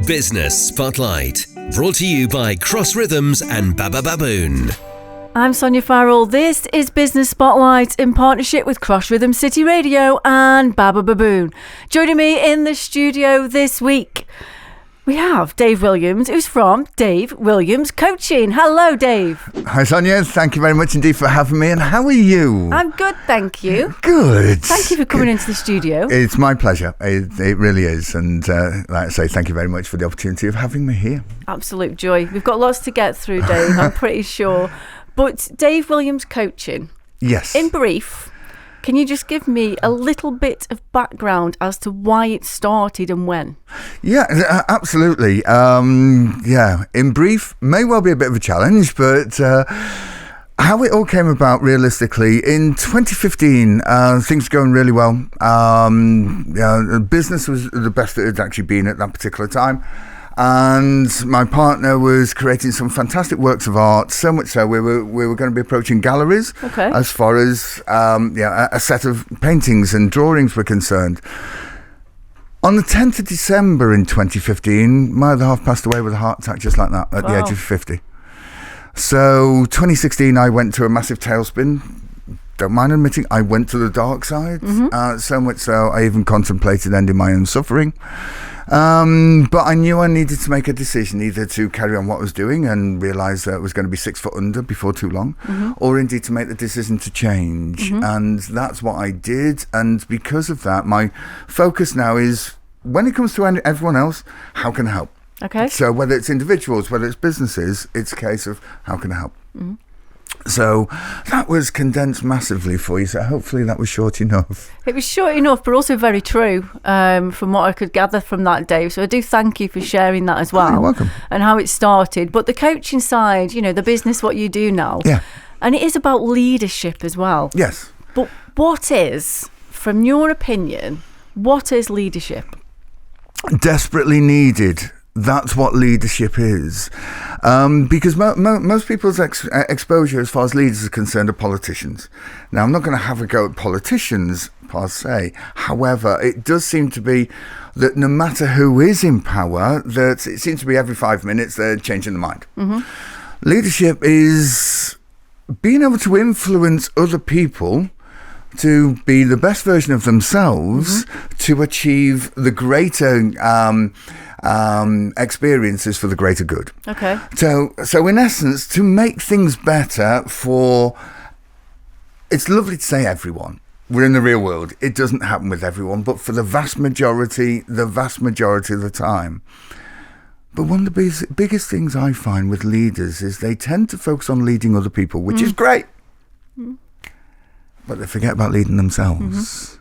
Business Spotlight, brought to you by Cross Rhythms and Baba Baboon. I'm Sonya Farrell. This is Business Spotlight in partnership with Cross Rhythm City Radio and Baba Baboon. Joining me in the studio this week, we have Dave Williams, who's from Dave Williams Coaching. Hello, Dave. Hi, Sonya. Thank you very much indeed for having me. And how are you? I'm good, thank you. Good. Thank you for coming into the studio. It's my pleasure. It really is. And like I say, thank you very much for the opportunity of having me here. Absolute joy. We've got lots to get through, Dave, I'm pretty sure. But Dave Williams Coaching. Yes. In brief, can you just give me a little bit of background as to why it started and when? Yeah, absolutely. In brief, may well be a bit of a challenge, but how it all came about realistically, in 2015, things were going really well. Business was the best it had actually been at that particular time. And my partner was creating some fantastic works of art, so much so we were going to be approaching galleries as far as a set of paintings and drawings were concerned. On the 10th of December in 2015, my other half passed away with a heart attack just like that at the age of 50. So 2016, I went to a massive tailspin. Don't mind admitting, I went to the dark side, so much so I even contemplated ending my own suffering. But I knew I needed to make a decision, either to carry on what I was doing and realise that I was going to be 6 foot under before too long, or indeed to make the decision to change. And that's what I did. And because of that, my focus now is, when it comes to everyone else, how can I help? Okay. So whether it's individuals, whether it's businesses, it's a case of how can I help? So that was condensed massively for you, so hopefully that was short enough. It was short enough, but also very true, from what I could gather from that, Dave. So I do thank you for sharing that as well. Oh, you're welcome. And how it started. But the coaching side, the business, what you do now. Yeah. And it is about leadership as well. Yes. But what is, from your opinion, what is leadership? Desperately needed. That's what leadership is. Because most people's exposure as far as leaders are concerned are politicians. Now, I'm not going to have a go at politicians per se. However, it does seem to be that no matter who is in power, that it seems to be every 5 minutes they're changing their mind. Leadership is being able to influence other people to be the best version of themselves, to achieve the greater experiences for the greater good. Okay. So in essence, to make things better for, it's lovely to say everyone. We're in the real world. It doesn't happen with everyone, but for the vast majority of the time. But one of the biggest things I find with leaders is they tend to focus on leading other people, which is great. But they forget about leading themselves.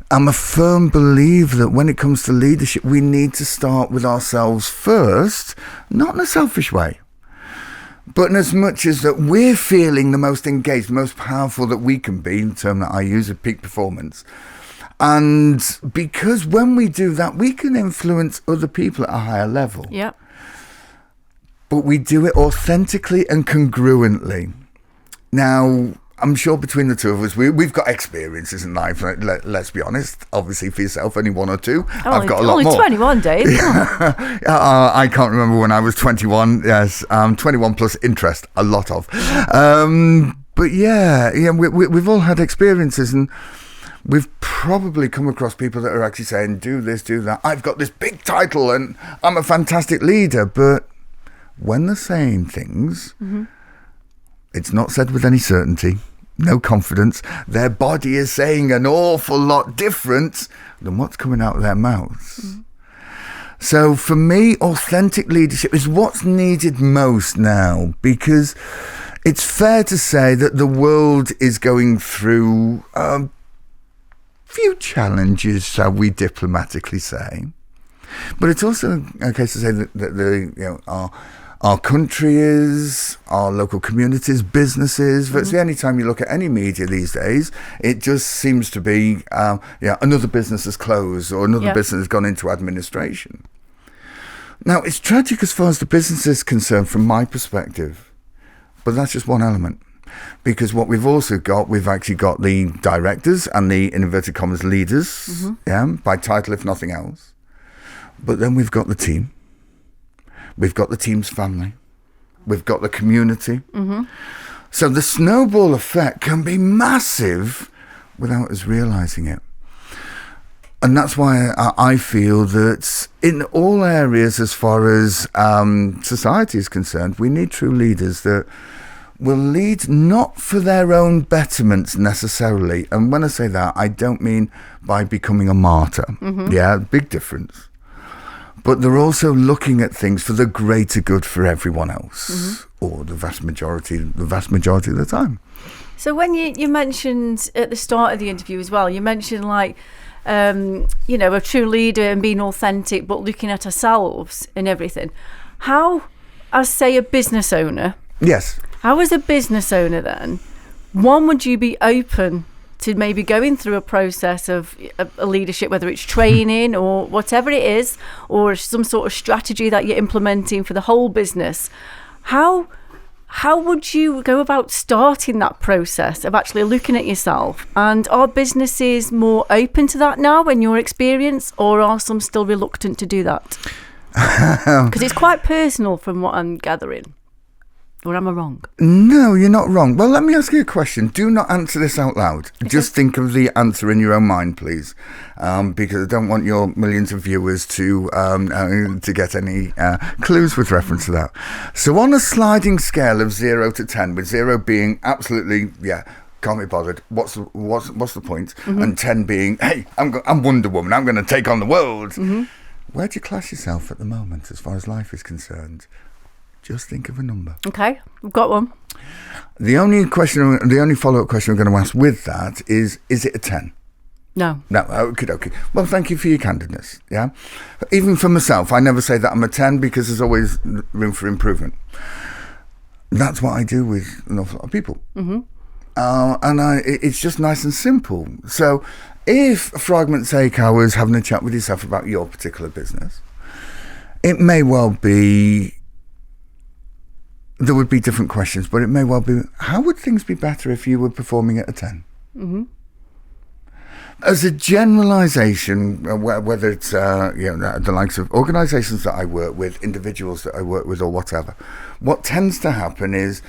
I'm a firm believer that when it comes to leadership, we need to start with ourselves first, not in a selfish way, but in as much as that we're feeling the most engaged, most powerful that we can be, the term that I use of peak performance. And because when we do that, we can influence other people at a higher level. Yeah. But we do it authentically and congruently. Now, I'm sure between the two of us, we've got experiences in life. Let's be honest. Obviously, for yourself, only one or two. I've got a lot more. Only 21 days. I can't remember when I was 21. Yes, 21 plus interest, a lot of. But we've all had experiences, and we've probably come across people that are actually saying, "Do this, do that. I've got this big title, and I'm a fantastic leader." But when they're saying things, it's not said with any certainty. No confidence. Their body is saying an awful lot different than what's coming out of their mouths. So for me, authentic leadership is what's needed most now, because it's fair to say that the world is going through a few challenges, shall we diplomatically say. But it's also a case to say that our country is, our local communities, businesses. Virtually any time you look at any media these days, it just seems to be, another business has closed or another business has gone into administration. Now, it's tragic as far as the business is concerned from my perspective, but that's just one element. Because what we've also got, we've actually got the directors and the, in inverted commas, leaders, by title if nothing else. But then we've got the team. We've got the team's family. We've got the community. Mm-hmm. So the snowball effect can be massive without us realising it. And that's why I feel that in all areas, as far as society is concerned, we need true leaders that will lead not for their own betterment necessarily. And when I say that, I don't mean by becoming a martyr. Mm-hmm. Yeah, big difference. But they're also looking at things for the greater good for everyone else, mm-hmm. or the vast majority of the time. So when you mentioned at the start of the interview as well, you mentioned like, a true leader and being authentic, but looking at ourselves and everything. How, as say a business owner, yes. How as a business owner then, one, would you be open to maybe going through a process of a leadership, whether it's training or whatever it is, or some sort of strategy that you're implementing for the whole business? How would you go about starting that process of actually looking at yourself? And are businesses more open to that now in your experience, or are some still reluctant to do that? Because it's quite personal from what I'm gathering. Or am I wrong? No, you're not wrong. Well, let me ask you a question. Do not answer this out loud. Okay. Just think of the answer in your own mind, please, because I don't want your millions of viewers to get any clues with reference to that. So on a sliding scale of 0 to 10, with 0 being absolutely, can't be bothered, what's the point? Mm-hmm. And 10 being, hey, I'm Wonder Woman, I'm going to take on the world. Mm-hmm. Where do you class yourself at the moment as far as life is concerned? Just think of a number. Okay, I've got one. The only follow-up question I'm going to ask with that is it a 10? No. No, okay. Well, thank you for your candidness, yeah? Even for myself, I never say that I'm a 10 because there's always room for improvement. That's what I do with an awful lot of people. Mm-hmm. It's just nice and simple. So if, for argument's sake, I was having a chat with yourself about your particular business, it may well be... There would be different questions, but it may well be, how would things be better if you were performing at a 10? Mm-hmm. As a generalisation, whether it's the likes of organisations that I work with, individuals that I work with, or whatever, what tends to happen is,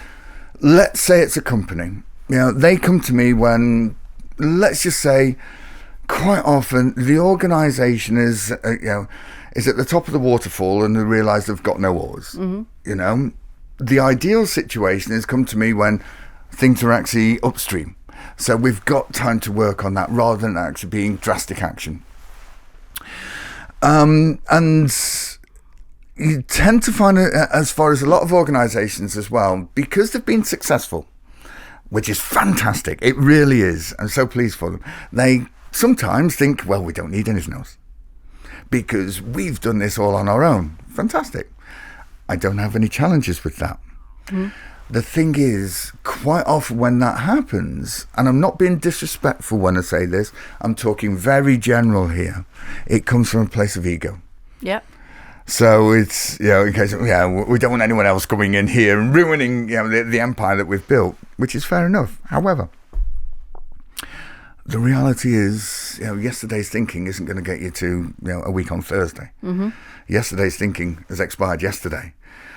let's say it's a company. They come to me when, let's just say, quite often the organisation is at the top of the waterfall and they realise they've got no oars. Mm-hmm. The ideal situation has come to me when things are actually upstream. So we've got time to work on that rather than actually being drastic action. And you tend to find, as far as a lot of organisations as well, because they've been successful, which is fantastic. It really is. I'm so pleased for them. They sometimes think, well, we don't need anything else because we've done this all on our own. Fantastic. I don't have any challenges with that. Mm. The thing is, quite often when that happens, and I'm not being disrespectful when I say this, I'm talking very general here, it comes from a place of ego. Yep. So it's, in case, we don't want anyone else coming in here and ruining, the empire that we've built, which is fair enough. However, the reality is, yesterday's thinking isn't going to get you to, a week on Thursday. Mm-hmm. Yesterday's thinking has expired yesterday.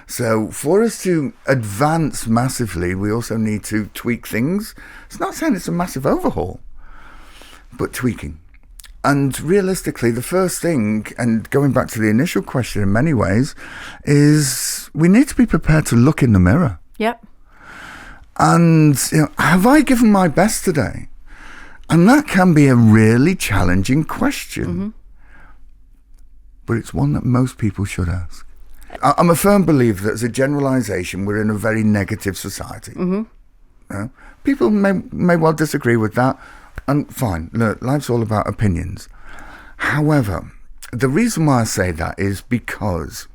So for us to advance massively, we also need to tweak things. It's not saying it's a massive overhaul, but tweaking. And realistically, the first thing, and going back to the initial question in many ways, is we need to be prepared to look in the mirror. Yep. And, have I given my best today? And that can be a really challenging question. Mm-hmm. But it's one that most people should ask. I'm a firm believer that as a generalisation, we're in a very negative society. Mm-hmm. People may well disagree with that, and fine. Look, life's all about opinions. However, the reason why I say that is because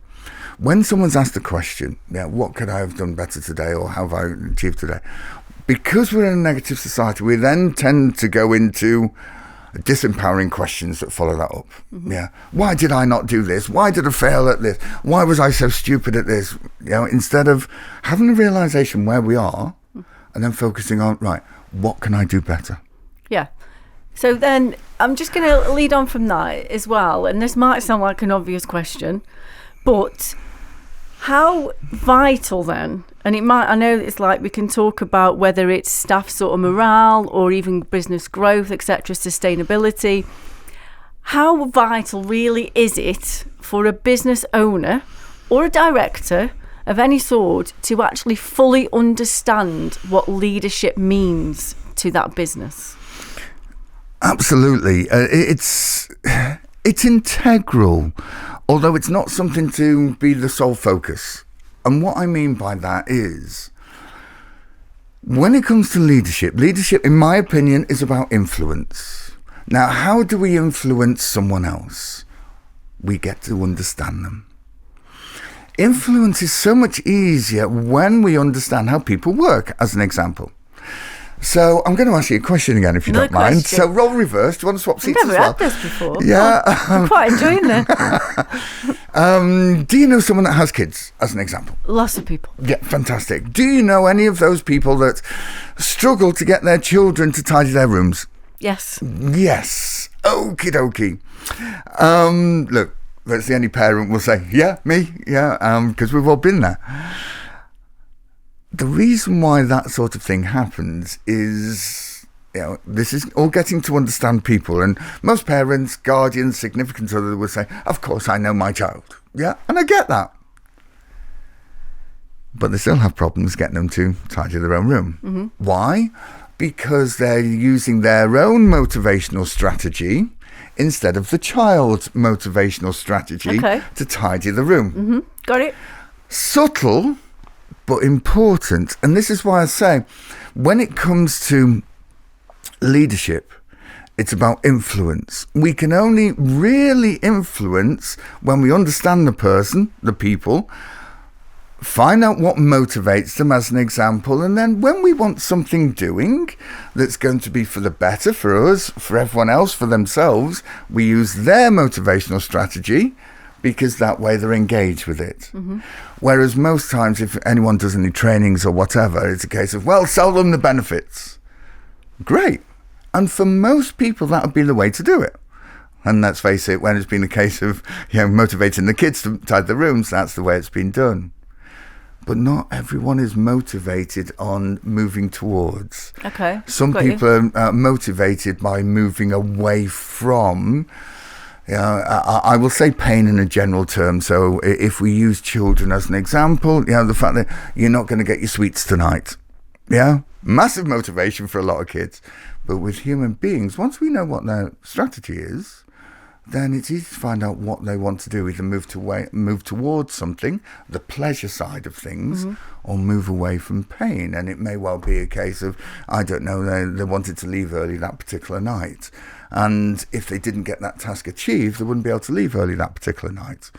when someone's asked the question, what could I have done better today, or how have I achieved today? Because we're in a negative society, we then tend to go into disempowering questions that follow that up. Mm-hmm. Why did I not do this? Why did I fail at this? Why was I so stupid at this? Instead of having a realization where we are and then focusing on, right, what can I do better? Yeah. So then I'm just going to lead on from that as well. And this might sound like an obvious question, but how vital then, and I know it's like we can talk about whether it's staff sort of morale or even business growth, etc., sustainability. How vital really is it for a business owner or a director of any sort to actually fully understand what leadership means to that business? Absolutely. It's integral, although it's not something to be the sole focus. And what I mean by that is, when it comes to leadership, in my opinion, is about influence. Now, how do we influence someone else? We get to understand them. Influence is so much easier when we understand how people work, as an example. So I'm going to ask you a question again, if you don't mind. So role reverse. Do you want to swap seats as well? I've never had this before. Yeah. I'm quite enjoying this. Do you know someone that has kids, as an example? Lots of people. Yeah, fantastic. Do you know any of those people that struggle to get their children to tidy their rooms? Yes. Yes. Okie dokie. Look, that's the only parent will say, yeah, me, yeah, because we've all been there. The reason why that sort of thing happens is, this is all getting to understand people, and most parents, guardians, significant others will say, of course I know my child. Yeah, and I get that. But they still have problems getting them to tidy their own room. Mm-hmm. Why? Because they're using their own motivational strategy instead of the child's motivational strategy to tidy the room. Mm-hmm. Got it. Subtle, but important. And this is why I say, when it comes to leadership, it's about influence. We can only really influence when we understand the person, the people, find out what motivates them, as an example, and then when we want something doing that's going to be for the better, for us, for everyone else, for themselves, we use their motivational strategy, because that way they're engaged with it. Mm-hmm. Whereas most times, if anyone does any trainings or whatever, it's a case of, well, sell them the benefits. Great. And for most people, that would be the way to do it. And let's face it, when it's been a case of motivating the kids to tidy the rooms, that's the way it's been done. But not everyone is motivated on moving towards. Okay. Some people are motivated by moving away from. I will say pain in a general term. So if we use children as an example, the fact that you're not going to get your sweets tonight. Yeah, massive motivation for a lot of kids. But with human beings, once we know what their strategy is, then it's easy to find out what they want to do, either move towards something, the pleasure side of things, mm-hmm. or move away from pain. And it may well be a case of, I don't know, they wanted to leave early that particular night. And if they didn't get that task achieved, they wouldn't be able to leave early that particular night,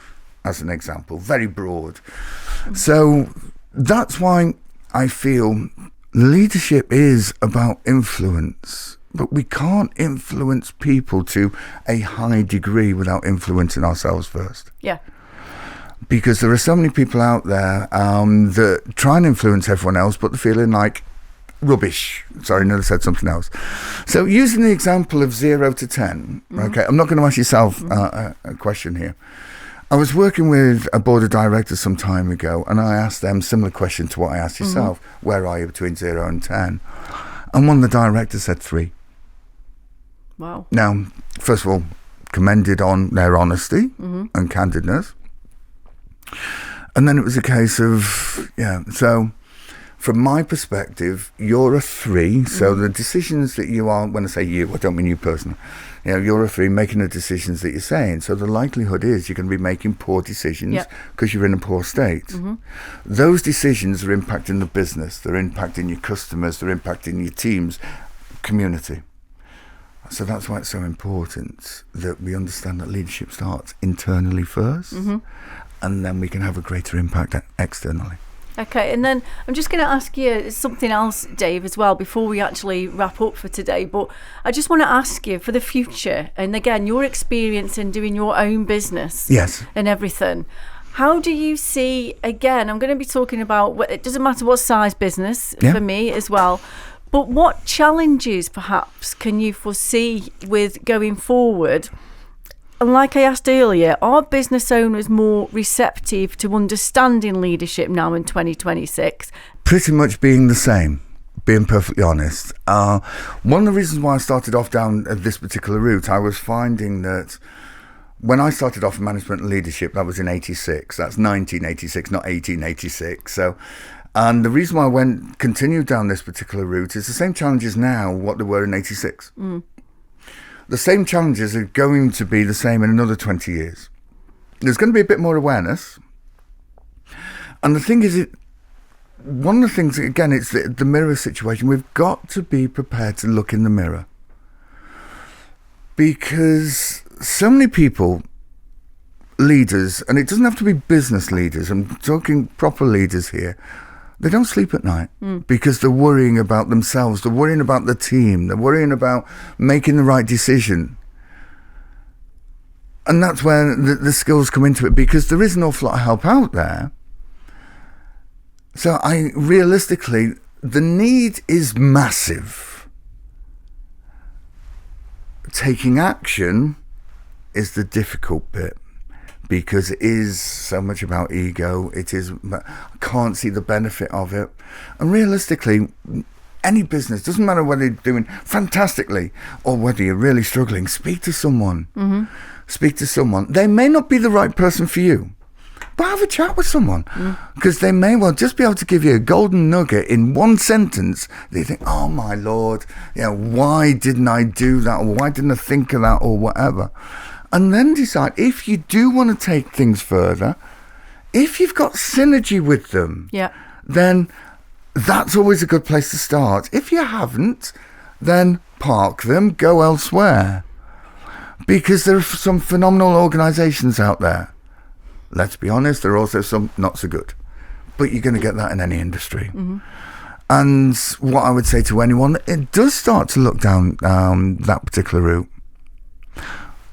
as an example. Very broad. Mm-hmm. So that's why I feel leadership is about influence. But we can't influence people to a high degree without influencing ourselves first. Yeah. Because there are so many people out there that try and influence everyone else, but they're feeling like rubbish. Sorry, no, I said something else. So using the example of 0 to 10, mm-hmm. okay, I'm not going to ask yourself a question here. I was working with a board of directors some time ago, and I asked them a similar question to what I asked yourself. Mm-hmm. Where are you between 0 and 10? And one of the directors said 3. Wow. Now, first of all, commended on their honesty mm-hmm. and candidness. And then it was a case of, so from my perspective, you're a 3. So mm-hmm. the decisions that you are, when I say you, I don't mean you personally, you're a 3 making the decisions that you're saying. So the likelihood is you're going to be making poor decisions because you're in a poor state. Mm-hmm. Those decisions are impacting the business, they're impacting your customers, they're impacting your teams, community. So that's why it's so important that we understand that leadership starts internally first, mm-hmm. and then we can have a greater impact externally. Okay, and then I'm just going to ask you something else, Dave, as well, before we actually wrap up for today. But I just want to ask you for the future, and again, your experience in doing your own business and everything. How do you see, again, I'm going to be talking about, it doesn't matter what size business for me as well, But what challenges, perhaps, can you foresee with going forward? And like I asked earlier, are business owners more receptive to understanding leadership now in 2026? Pretty much being the same, being perfectly honest. One of the reasons why I started off down this particular route, I was finding that when I started off in management and leadership, that was in 86. That's 1986, not 1886. So, and the reason why I continued down this particular route is the same challenges now what there were in 86. The same challenges are going to be the same in another 20 years. There's going to be a bit more awareness. And the thing is, one of the things, again, it's the mirror situation. We've got to be prepared to look in the mirror. Because so many people, leaders, and it doesn't have to be business leaders, I'm talking proper leaders here, they don't sleep at night because they're worrying about themselves, they're worrying about the team, they're worrying about making the right decision. And that's where the skills come into it, because there is an awful lot of help out there. So realistically, the need is massive. Taking action is the difficult bit, because it is so much about ego. I can't see the benefit of it. And realistically, any business, doesn't matter whether you're doing fantastically or whether you're really struggling, speak to someone. Speak to someone. They may not be the right person for you, but have a chat with someone, because they may well just be able to give you a golden nugget in one sentence that you think, oh my Lord, why didn't I do that, or why didn't I think of that, or whatever. And then decide if you do want to take things further, if you've got synergy with them, then that's always a good place to start. If you haven't, then park them, go elsewhere. Because there are some phenomenal organisations out there. Let's be honest, there are also some not so good. But you're going to get that in any industry. And what I would say to anyone, it does start to look down that particular route.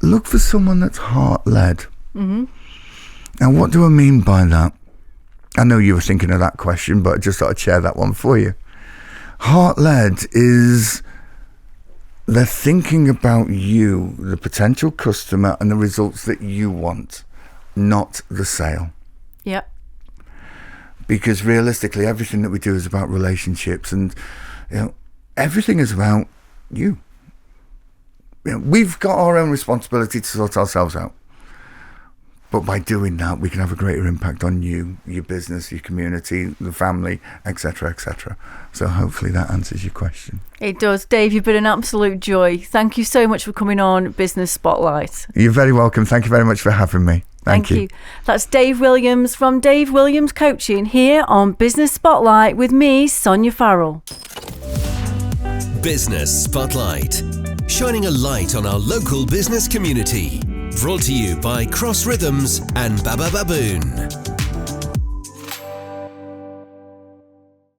Look for someone that's heart-led. Now, what do I mean by that? I know you were thinking of that question, but I just thought I'd share that one for you. Heart-led is they're thinking about you, the potential customer, and the results that you want, not the sale. Because realistically, everything that we do is about relationships, and everything is about you. We've got our own responsibility to sort ourselves out. But by doing that, we can have a greater impact on you, your business, your community, the family, etc., etc. So hopefully that answers your question. It does. Dave, you've been an absolute joy. Thank you so much for coming on Business Spotlight. You're very welcome. Thank you very much for having me. Thank you. That's Dave Williams from Dave Williams Coaching here on Business Spotlight with me, Sonya Farrell. Business Spotlight, shining a light on our local business community. Brought to you by Cross Rhythms and Baba Baboon.